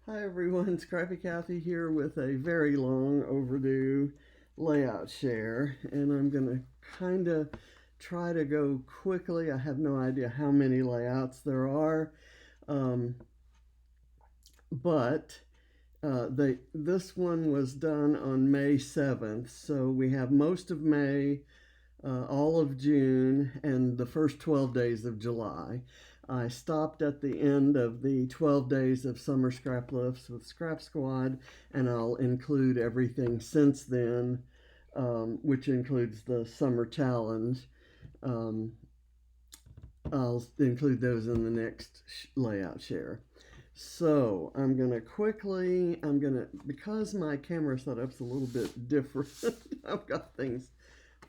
Hi everyone, Scrappy Kathy here with a very long overdue layout share, and I'm going to kind of try to go quickly. I have no idea how many layouts there are, um, but this one was done on May 7th, so we have most of May, all of June, and the first 12 days of July. I stopped at the end of the 12 days of Summer Scraplifts with Scrap Squad, and I'll include everything since then, which includes the Summer Challenge. Um, I'll include those in the next layout share. So because my camera setup's a little bit different, I've got things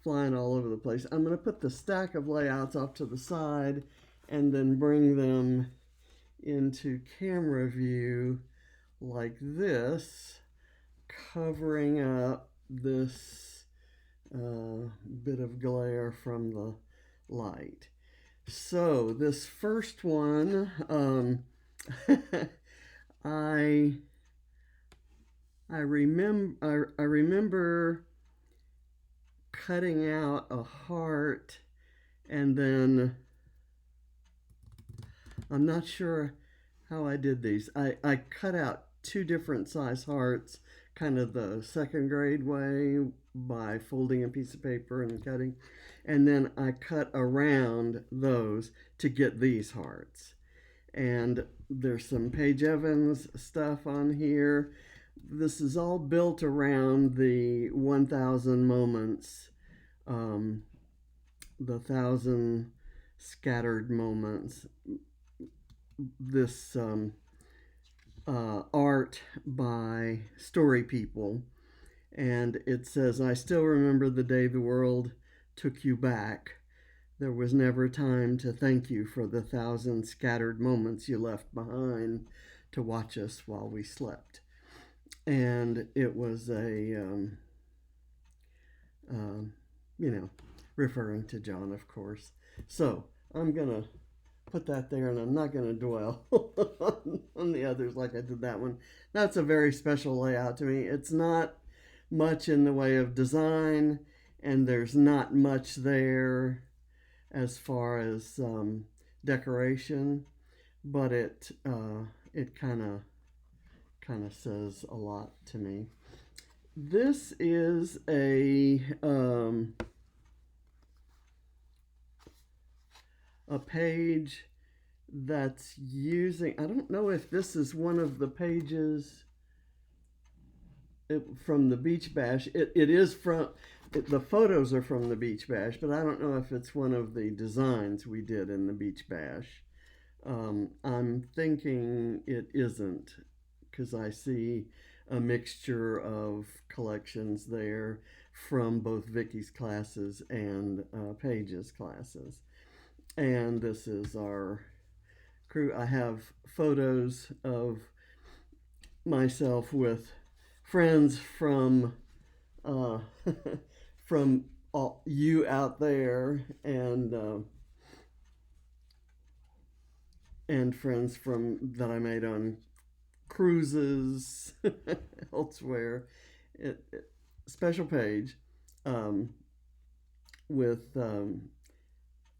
flying all over the place. I'm going to put the stack of layouts off to the side and then bring them into camera view like this, covering up this bit of glare from the light. So this first one, I remember cutting out a heart, and then I'm not sure how I did these. I cut out two different size hearts, kind of the second grade way, by folding a piece of paper and cutting. And then I cut around those to get these hearts. And there's some Paige Evans stuff on here. This is all built around the 1,000 moments, the 1,000 scattered moments. This art by Story People, and it says, "I still remember the day the world took you back. There was never time to thank you for the 1,000 scattered moments you left behind to watch us while we slept." And it was referring to John, of course. So I'm gonna put that there, and I'm not going to dwell on the others like I did that one. That's a very special layout to me. It's not much in the way of design, and there's not much there as far as decoration, but it kind of says a lot to me. This is a page that's using, I don't know if this is one of the pages from the Beach Bash. It is from, the photos are from the Beach Bash, but I don't know if it's one of the designs we did in the Beach Bash. I'm thinking it isn't, because I see a mixture of collections there from both Vicky's classes and Paige's classes. And this is our crew. I have photos of myself with friends from uh, from all, you out there, and friends from that I made on cruises elsewhere. Special page um, with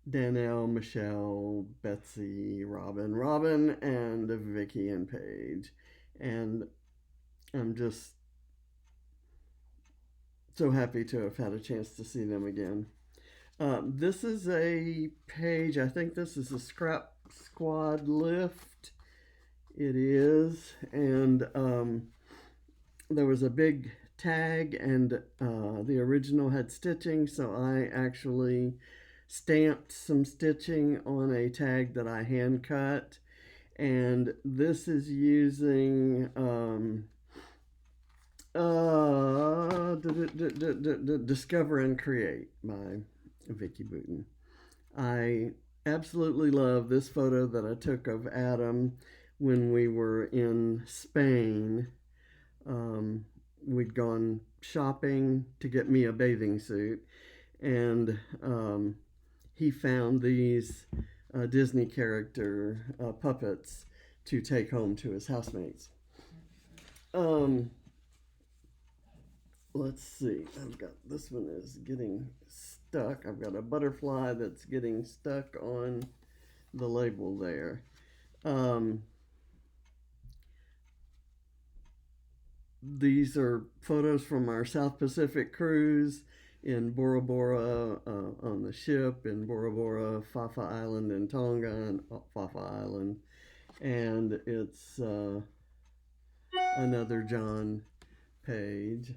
Danielle, Michelle, Betsy, Robin, and Vicky and Paige. And I'm just so happy to have had a chance to see them again. This is a page, I think this is a Scrap Squad lift. It is. And there was a big tag, and the original had stitching, so I actually stamped some stitching on a tag that I hand cut. And this is using Discover and Create by Vicky Booten. I absolutely love this photo that I took of Adam when we were in Spain. We'd gone shopping to get me a bathing suit, and he found these Disney character puppets to take home to his housemates. Um, let's see. I've got this one is getting stuck. I've got a butterfly that's getting stuck on the label there. Um, these are photos from our South Pacific cruise in Bora Bora on the ship, in Bora Bora, Fafa Island, and Tonga, and Fafa Island. And it's another John page.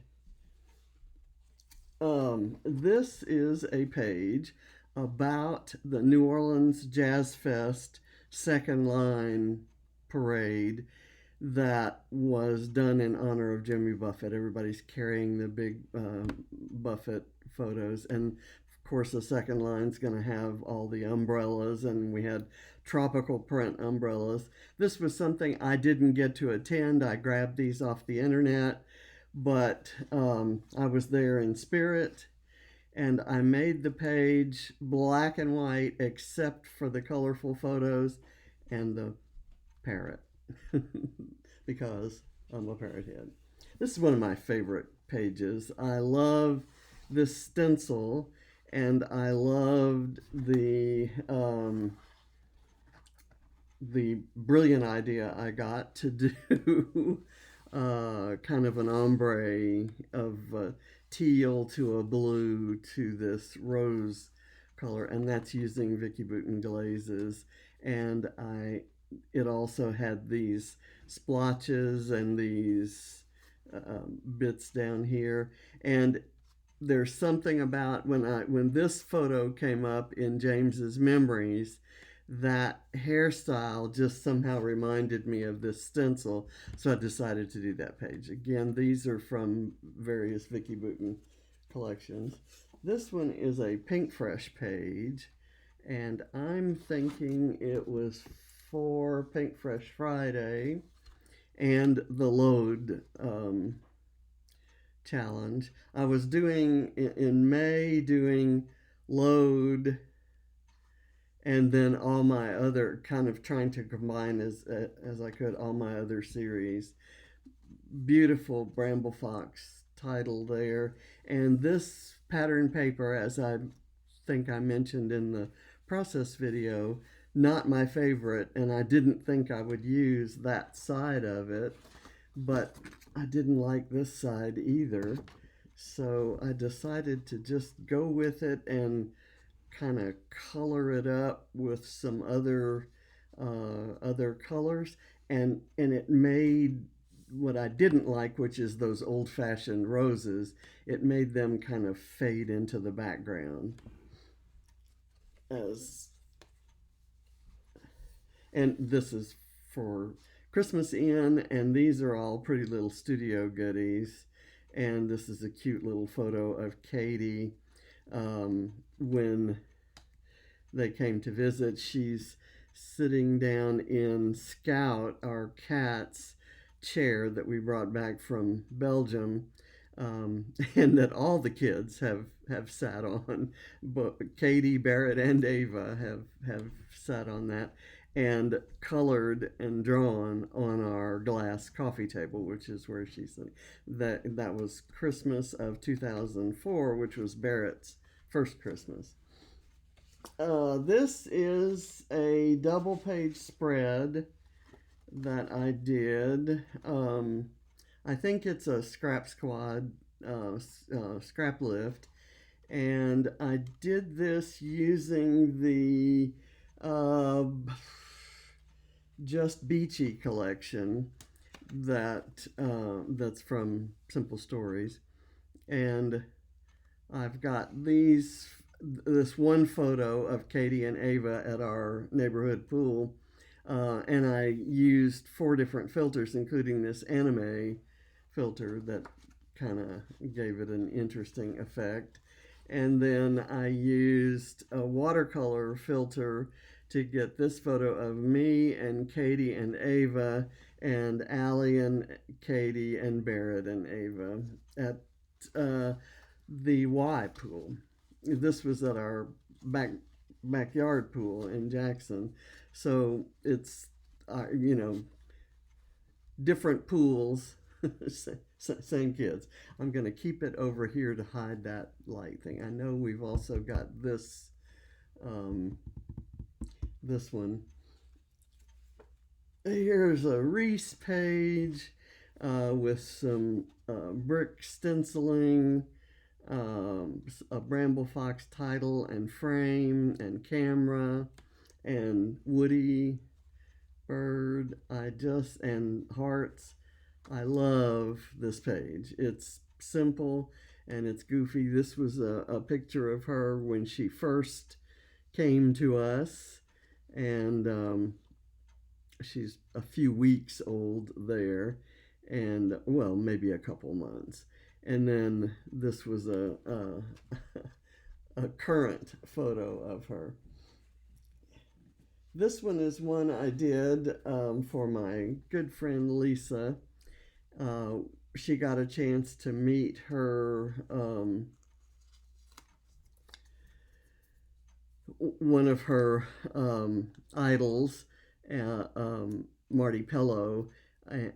This is a page about the New Orleans Jazz Fest second line parade that was done in honor of Jimmy Buffett. Everybody's carrying the big Buffett photos, and of course the second line's going to have all the umbrellas, and we had tropical print umbrellas. This was something I didn't get to attend. I grabbed these off the internet, but I was there in spirit, and I made the page black and white except for the colorful photos and the parrot because I'm a parrot head. This is one of my favorite pages. I love this stencil, and I loved the brilliant idea I got to do kind of an ombre of teal to a blue to this rose color, and that's using Vicky Bouton glazes. And it also had these splotches and these bits down here. And there's something about when this photo came up in James's memories, that hairstyle just somehow reminded me of this stencil, so I decided to do that page. Again, these are from various Vicky Bouton collections. This one is a Pink Fresh page, and I'm thinking it was for Pink Fresh Friday and the load challenge. I was doing in May doing load, and then all my other, kind of trying to combine as I could all my other series. Beautiful Bramble Fox title there, and this pattern paper, as I think I mentioned in the process video, not my favorite, and I didn't think I would use that side of it, but I didn't like this side either, so I decided to just go with it and kind of color it up with some other colors, and it made what I didn't like, which is those old-fashioned roses. It made them kind of fade into the background. And this is for Christmas Inn, and these are all pretty little studio goodies. And this is a cute little photo of Katie when they came to visit. She's sitting down in Scout, our cat's chair that we brought back from Belgium, and that all the kids have sat on. But Katie, Barrett, and Ava have sat on that and colored and drawn on our glass coffee table, which is where she's sitting. That was Christmas of 2004, which was Barrett's first Christmas. This is a double page spread that I did. I think it's a Scrap Squad Scraplift, and I did this using the Just Beachy collection that's from Simple Stories, and I've got this one photo of Katie and Ava at our neighborhood pool, and I used 4 different filters, including this anime filter that kind of gave it an interesting effect. And then I used a watercolor filter to get this photo of me and Katie and Ava, and Allie and Katie and Barrett and Ava at the Y pool. This was at our backyard pool in Jackson. So it's different pools Same kids. I'm going to keep it over here to hide that light thing. I know we've also got um, this one. Here's a Reese page with some brick stenciling, a Bramble Fox title and frame and camera, and Woody bird. And hearts. I love this page. It's simple and it's goofy. This was a picture of her when she first came to us, and she's a few weeks old there, and well, maybe a couple months. And then this was a current photo of her. This one is one I did for my good friend Lisa. Uh, she got a chance to meet her one of her idols, Marty Pello,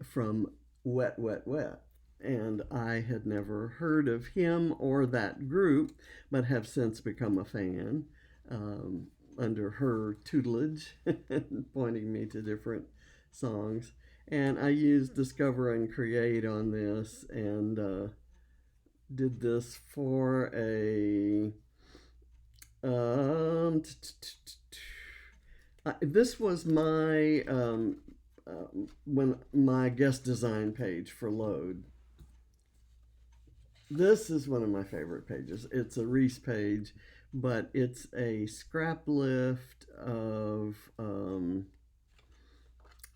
from Wet, Wet, Wet. And I had never heard of him or that group, but have since become a fan under her tutelage, pointing me to different songs. And I used Discover and Create on this, and did this for a this was my when my guest design page for Load. This is one of my favorite pages. It's a Reese page, but it's a scrap lift of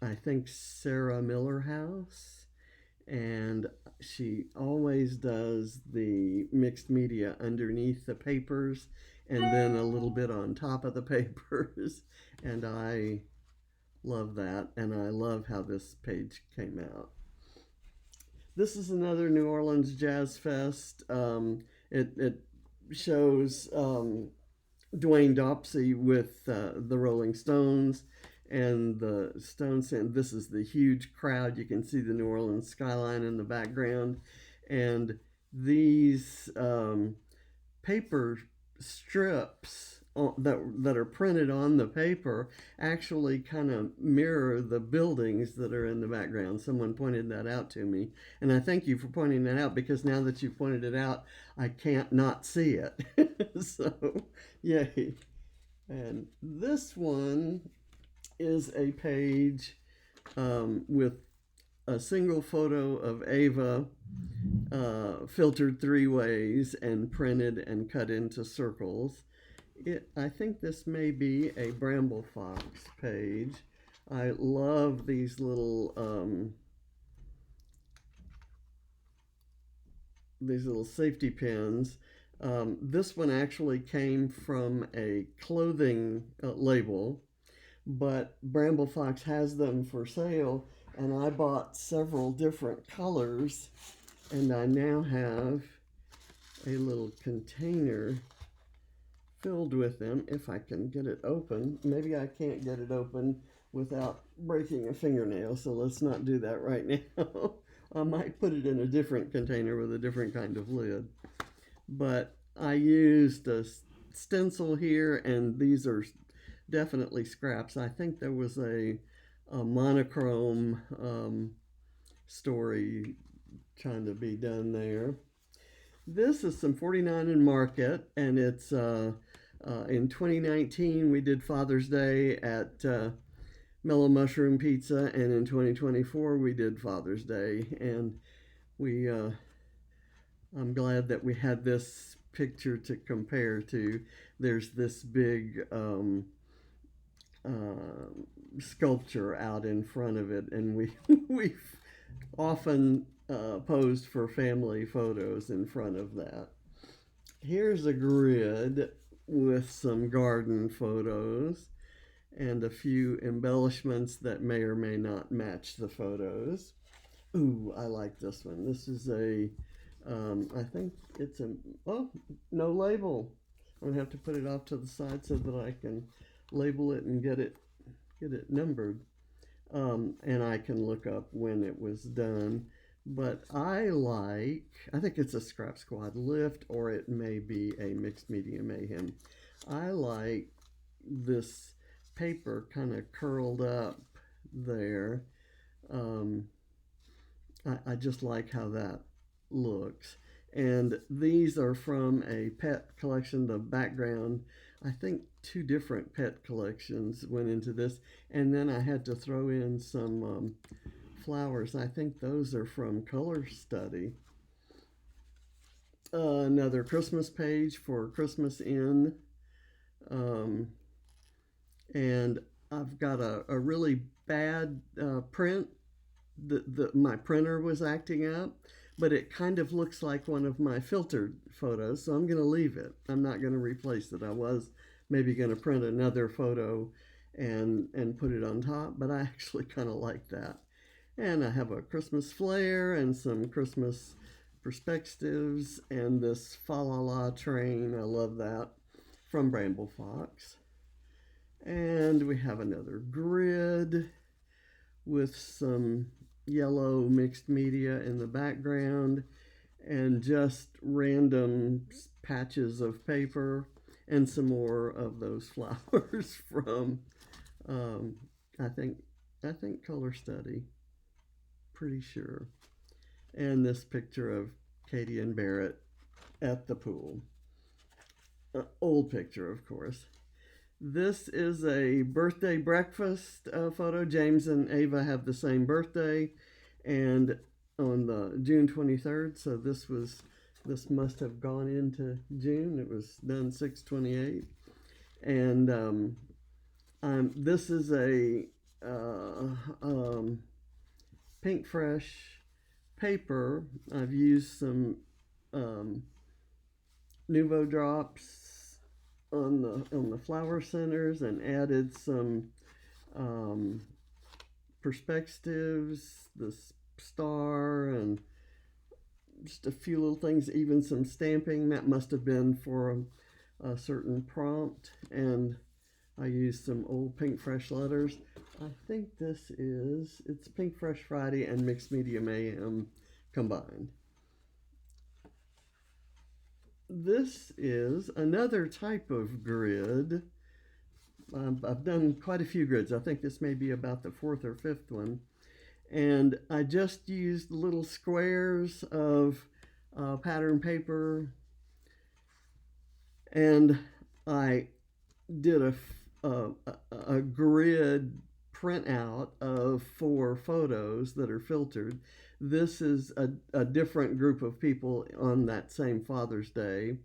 I think Sarah Miller House, and she always does the mixed media underneath the papers and then a little bit on top of the papers, and I love that, and I love how this page came out. This is another New Orleans Jazz Fest. It shows Dwayne Dopsey with the Rolling Stones, and the Stones, and this is the huge crowd. You can see the New Orleans skyline in the background, and these paper strips that are printed on the paper actually kind of mirror the buildings that are in the background. Someone pointed that out to me, and I thank you for pointing that out, because now that you've pointed it out, I can't not see it. So, yay. And this one is a page with a single photo of Ava filtered 3 ways and printed and cut into circles. I think this may be a Bramble Fox page. I love these little safety pins. This one actually came from a clothing label, but Bramble Fox has them for sale, and I bought several different colors, and I now have a little container filled with them. If I can get it open. Maybe I can't get it open without breaking a fingernail, so let's not do that right now. I might put it in a different container with a different kind of lid. But I used a stencil here, and these are definitely scraps. I think there was a monochrome story trying to be done there. This is some 49 in Market, and it's in 2019 we did Father's Day at Mellow Mushroom Pizza, and in 2024 we did Father's Day, and we I'm glad that we had this picture to compare to. There's this big sculpture out in front of it, and we've often posed for family photos in front of that. Here's a grid with some garden photos and a few embellishments that may or may not match the photos. Ooh, I like this one. This is I think it's no label. I'm gonna have to put it off to the side so that I can label it and get it numbered. And I can look up when it was done. but I think it's a Scrap Squad lift, or it may be a Mixed Media Mayhem. I like this paper kind of curled up there. Um, I just like how that looks. And these are from a pet collection. The background, I think two different pet collections went into this. And then I had to throw in some flowers. I think those are from Color Study. Another Christmas page for Christmas In. Um, and I've got a really bad print. My printer was acting up, but it kind of looks like one of my filtered photos, so I'm going to leave it. I'm not going to replace it. I was maybe going to print another photo and put it on top, but I actually kind of like that. And I have a Christmas flare and some Christmas perspectives and this fa la la train. I love that from Bramble Fox. And we have another grid with some yellow mixed media in the background and just random patches of paper and some more of those flowers from um, I think Color Study, pretty sure. And this picture of Katie and Barrett at the pool. Old picture, of course. This is a birthday breakfast photo. James and Ava have the same birthday, and on the June 23rd. So this must have gone into June. It was done 6/28, and this is a Pink Fresh paper. I've used some Nouveau drops on the flower centers and added some perspectives, the star, and just a few little things, even some stamping. That must have been for a certain prompt. And I used some old Pink Fresh letters. I think it's Pink Fresh Friday and Mixed Media Mayhem combined. This is another type of grid. I've done quite a few grids. I think this may be about the fourth or fifth one. And I just used little squares of pattern paper, and I did a grid printout of 4 photos that are filtered. This is a different group of people on that same Father's Day,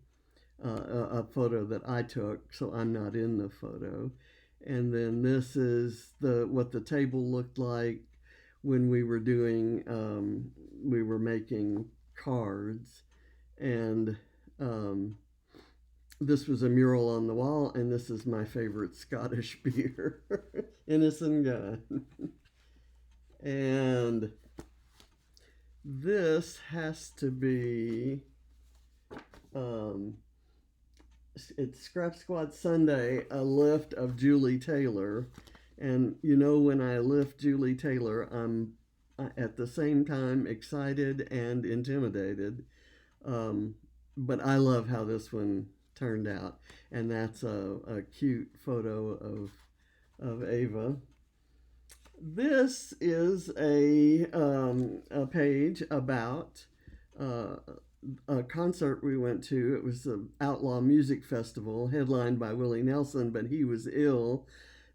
a photo that I took, so I'm not in the photo. And then this is what the table looked like when we were making cards. And this was a mural on the wall, and this is my favorite Scottish beer, Innocent Gun. And this has to be, it's Scrap Squad Sunday, a lift of Julie Taylor. And when I lift Julie Taylor, I'm at the same time excited and intimidated. But I love how this one turned out. And that's a cute photo of Ava. This is a page about a concert we went to. It was the Outlaw Music Festival, headlined by Willie Nelson, but he was ill.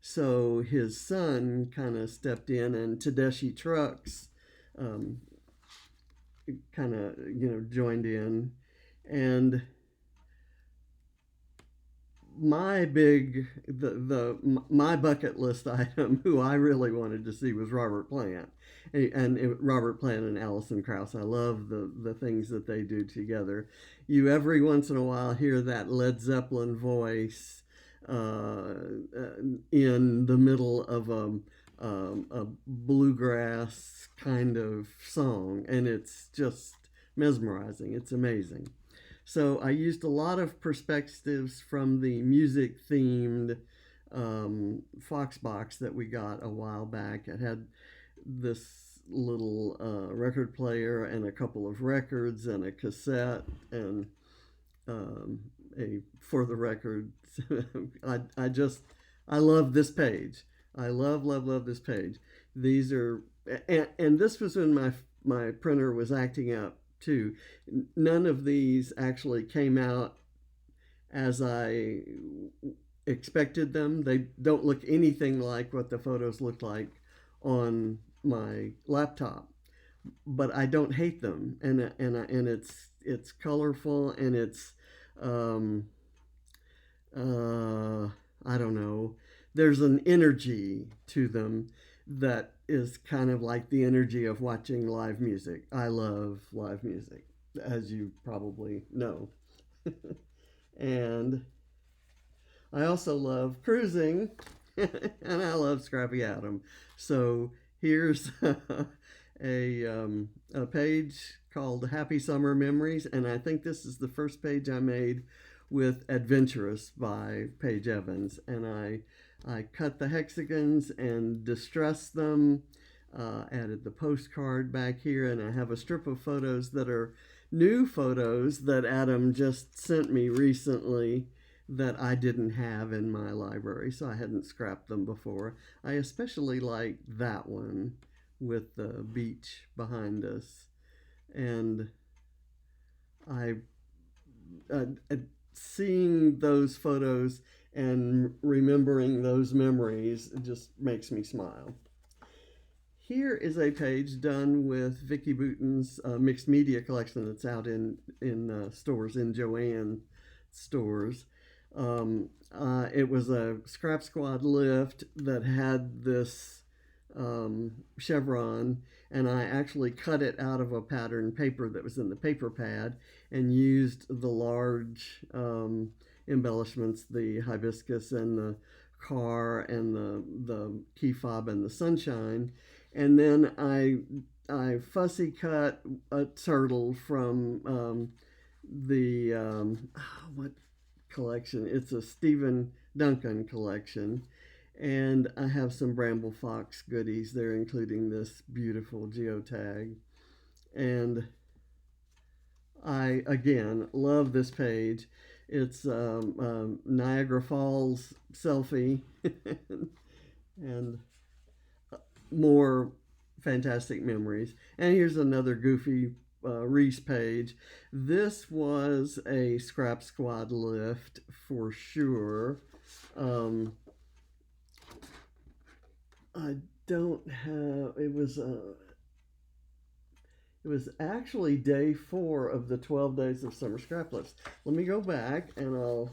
So his son kind of stepped in, and Tedeschi Trucks kind of, joined in. And my my bucket list item, who I really wanted to see, was Robert Plant, Robert Plant and Alison Krauss. I love the things that they do together. You every once in a while hear that Led Zeppelin voice in the middle of a bluegrass kind of song, and it's just mesmerizing. It's amazing. So I used a lot of perspectives from the music-themed Fox box that we got a while back. It had this little record player and a couple of records and a cassette and um, a for the record. I love this page. I love this page. These are and this was when my printer was acting up too. None of these actually came out as I expected them. They don't look anything like what the photos look like on my laptop, but I don't hate them, and it's colorful and it's um, uh, I don't know. There's an energy to them that is kind of like the energy of watching live music. I love live music, as you probably know. And I also love cruising, and I love Scrappy Adam. So here's a page called Happy Summer Memories, and I think this is the first page I made with Adventurous by Paige Evans. And I cut the hexagons and distressed them, added the postcard back here, and I have a strip of photos that are new photos that Adam just sent me recently that I didn't have in my library, so I hadn't scrapped them before. I especially like that one with the beach behind us. And I, uh, seeing those photos and remembering those memories just makes me smile. Here is a page done with Vicki Bouton's mixed media collection that's out in stores, in Joanne stores. It was a Scrap Squad lift that had this chevron, and I actually cut it out of a pattern paper that was in the paper pad and used the large embellishments, the hibiscus and the car and the key fob and the sunshine. And then I fussy cut a turtle from what collection? It's a Stephen Duncan collection. And I have some Bramble Fox goodies there, including this beautiful geotag. And I, again, love this page. It's Niagara Falls selfie and more fantastic memories. And here's another goofy Reese page. This was a Scrap Squad lift for sure. I don't have. It was actually day 4 of the 12 Days of Summer Scraplifts. Let me go back and I'll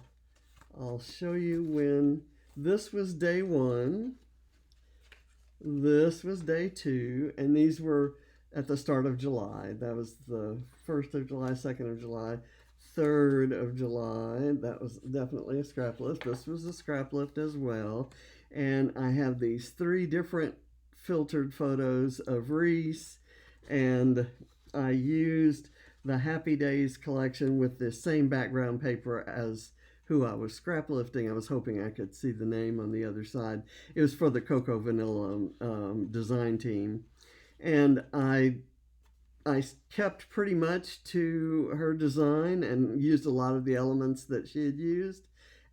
show you when this was day 1. This was day 2, and these were at the start of July. That was the 1st of July, 2nd of July, 3rd of July. That was definitely a scrap lift. This was a scrap lift as well. And I have these 3 different filtered photos of Reese, and I used the Happy Days collection with the same background paper as who I was scrap lifting. I was hoping I could see the name on the other side. It was for the Cocoa Vanilla design team. And I kept pretty much to her design and used a lot of the elements that she had used.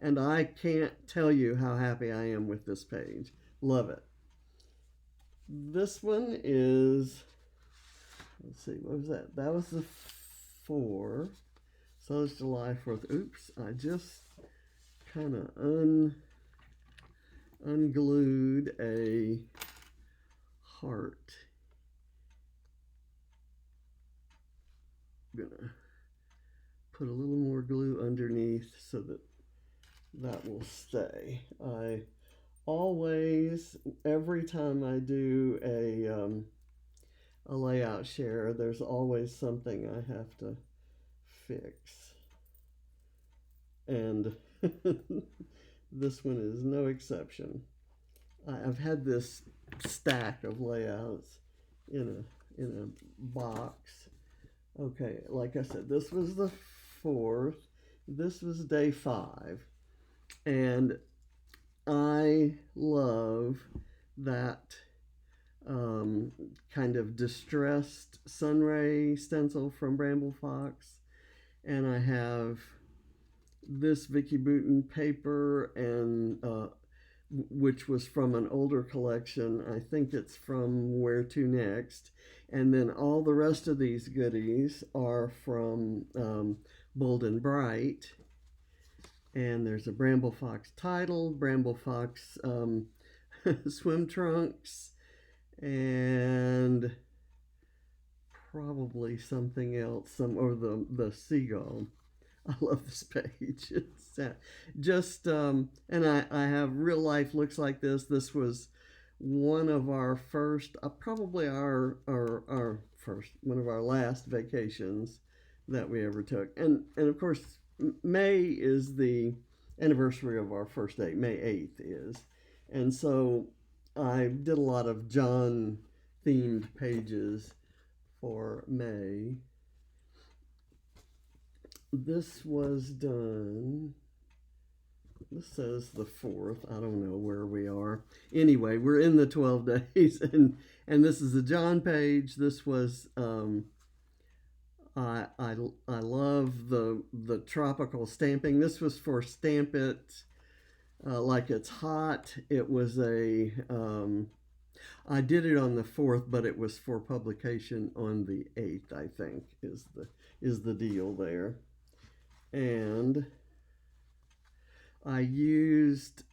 And I can't tell you how happy I am with this page. Love it. This one is, let's see, what was that? That was the 4. So it's July 4th. Oops, I just kind of unglued a heart. I'm gonna put a little more glue underneath so that that will stay. I always, every time I do a layout share, there's always something I have to fix. And this one is no exception. I've had this stack of layouts in a box. Okay, like I said, this was the 4th. This was day 5. And I love that kind of distressed sunray stencil from Bramble Fox. And I have this Vicky Bouton paper, and which was from an older collection. I think it's from Where to Next. And then all the rest of these goodies are from Bold and Bright. And there's a Bramble Fox title, Bramble Fox swim trunks, and probably something else, or the seagull. I love this page. It's just and I have real life looks like this. This was one of our first, probably our first, one of our last vacations that we ever took, and of course May is the anniversary of our first date. May 8th is, and so I did a lot of John themed pages for May. This was done, this says the 4th. I don't know where we are. Anyway, we're in the 12 days, and this is a John page. This was I love the tropical stamping. This was for Stamp It Like It's Hot. It was a I did it on the 4th, but it was for publication on the 8th, I think, is the deal there. And I used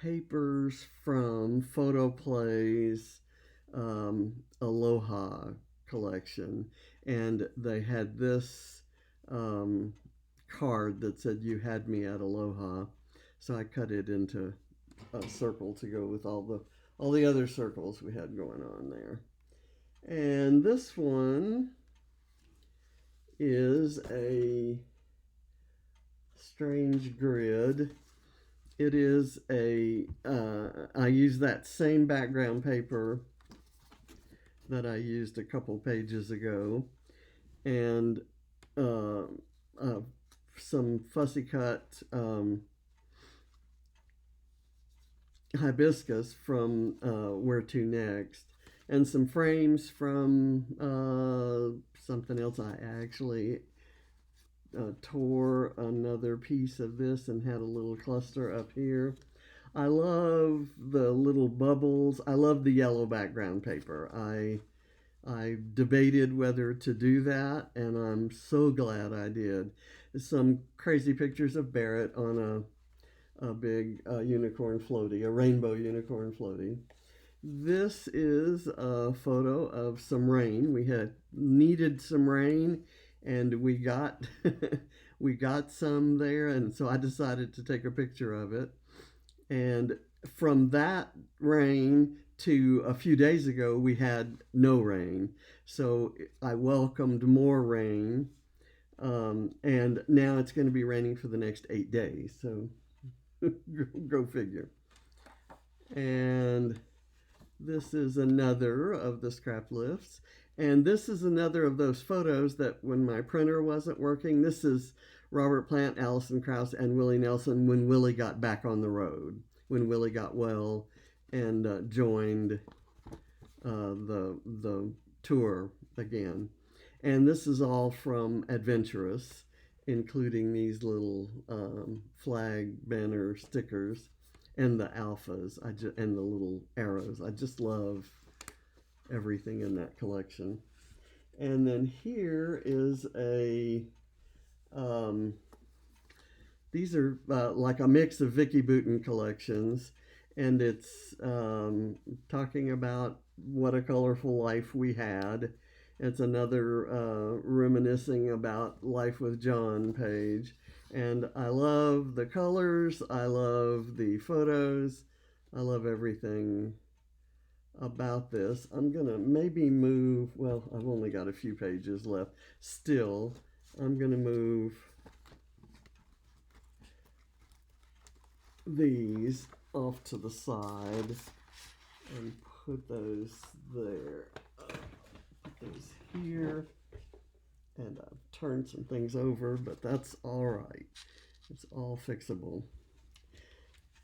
papers from Photoplay's Aloha collection, and they had this card that said "You had me at Aloha," so I cut it into a circle to go with all the other circles we had going on there. And this one is a strange grid. It is I use that same background paper that I used a couple pages ago, and some fussy cut hibiscus from Where to Next, and some frames from something else. I actually tore another piece of this and had a little cluster up here. I love the little bubbles. I love the yellow background paper. I debated whether to do that, and I'm so glad I did. Some crazy pictures of Barrett on a big unicorn floaty, a rainbow unicorn floaty. This is a photo of some rain. We had needed some rain, and we got we got some there, and so I decided to take a picture of it. And from that rain to a few days ago, we had no rain, so I welcomed more rain, and now it's going to be raining for the next 8 days, so go figure. And this is another of the Scraplifts. And this is another of those photos that when my printer wasn't working, this is Robert Plant, Allison Krauss, and Willie Nelson when Willie got back on the road, when Willie got well and joined the tour again. And this is all from Adventurous, including these little flag banner stickers and the alphas, and the little arrows. I just love everything in that collection. And then here is these are like a mix of Vicky Bouton collections, and it's talking about what a colorful life we had. It's another reminiscing about Life with John page. And I love the colors, I love the photos, I love everything about this. I'm gonna maybe move, well, I've only got a few pages left. Still, I'm gonna move these off to the side and put those there. Put those here. And I've turned some things over, but that's all right. It's all fixable.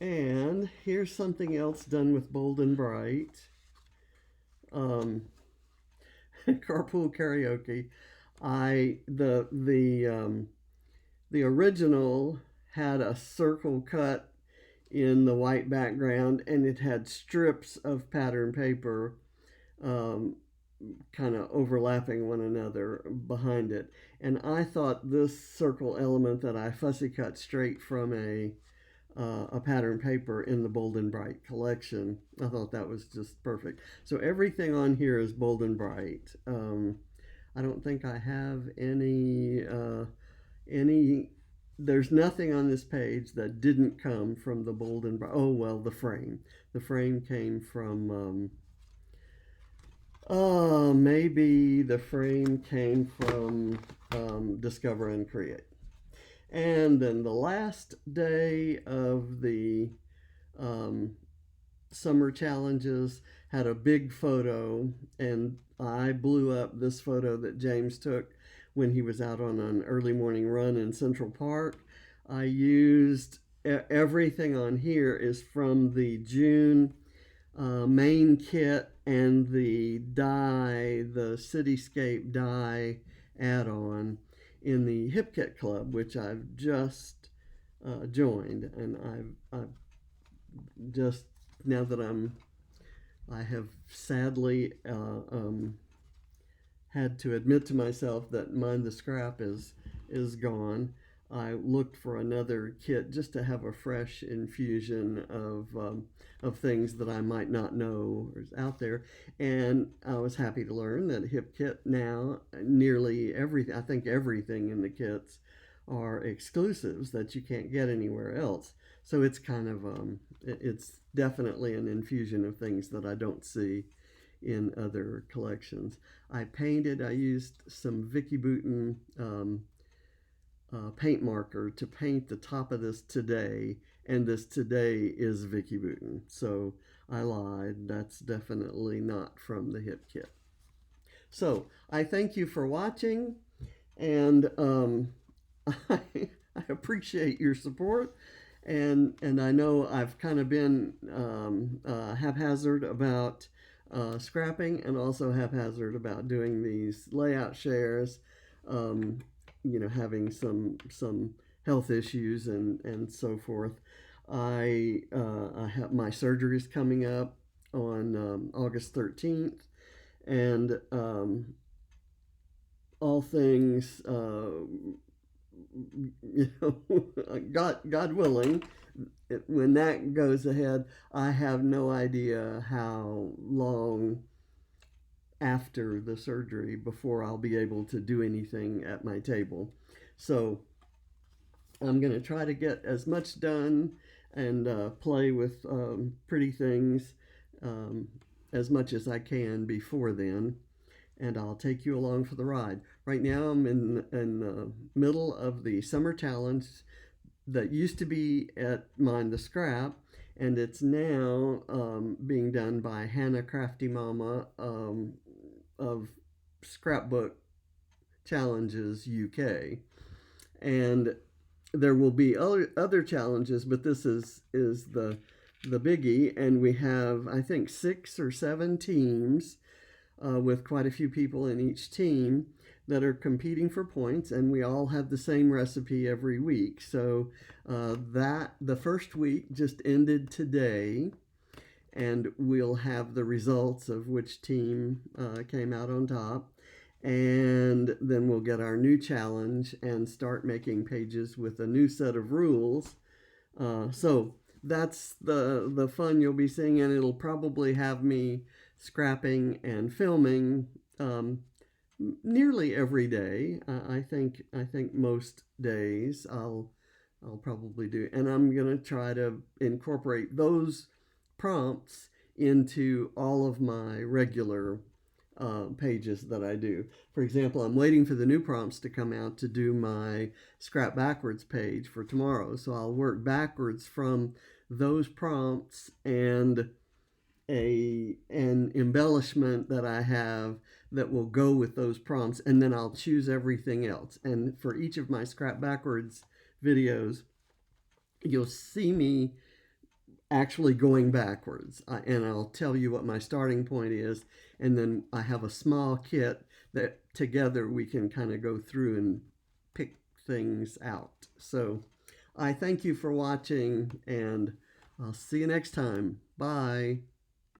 And here's something else done with Bold and Bright. Um, Carpool karaoke. I the original had a circle cut in the white background, and it had strips of pattern paper um, kind of overlapping one another behind it. And I thought this circle element that I fussy cut straight from a pattern paper in the Bold and Bright collection, I thought that was just perfect. So everything on here is Bold and Bright. I don't think I have any. There's nothing on this page that didn't come from the Bold and Bright. Oh well, the frame. The frame came from. Maybe the frame came from Discover and Create. And then the last day of the um, summer challenges had a big photo, and I blew up this photo that James took when he was out on an early morning run in Central Park. I used everything on here is from the June main kit and the die, the Cityscape die add-on in the Hip Kit Club, which I've just joined, and I've just now that I have sadly had to admit to myself that Mind the Scrap is gone. I looked for another kit just to have a fresh infusion of things that I might not know is out there, and I was happy to learn that Hip Kit now nearly everything, I think everything in the kits are exclusives that you can't get anywhere else. So it's kind of it's definitely an infusion of things that I don't see in other collections. I used some Vicky Bouton paint marker to paint the top of this today, and this today is Vicky Bouton. So I lied. That's definitely not from the Hip Kit. So I thank you for watching, and I, I appreciate your support. And I know I've kind of been haphazard about scrapping, and also haphazard about doing these layout shares. Um, having some health issues and so forth. I have my surgeries coming up on August 13th, and all things God willing, when that goes ahead, I have no idea how long after the surgery before I'll be able to do anything at my table. So I'm going to try to get as much done and play with pretty things as much as I can before then. And I'll take you along for the ride. Right now, I'm in the middle of the summer challenge that used to be at Mind the Scrap, and it's now being done by Hannah Crafty Mama of Scrapbook Challenges UK. And there will be other challenges, but this is the biggie, and we have, I think, 6 or 7 teams with quite a few people in each team that are competing for points, and we all have the same recipe every week. So that the first week just ended today, and we'll have the results of which team came out on top. And then we'll get our new challenge and start making pages with a new set of rules. So that's the fun you'll be seeing, and it'll probably have me scrapping and filming nearly every day. I think most days I'll probably do, and I'm gonna try to incorporate those prompts into all of my regular pages that I do. For example, I'm waiting for the new prompts to come out to do my scrap backwards page for tomorrow. So I'll work backwards from those prompts and an embellishment that I have that will go with those prompts, and then I'll choose everything else. And for each of my scrap backwards videos, you'll see me actually going backwards. And I'll tell you what my starting point is, and then I have a small kit that together we can kind of go through and pick things out. So I thank you for watching, and I'll see you next time. Bye.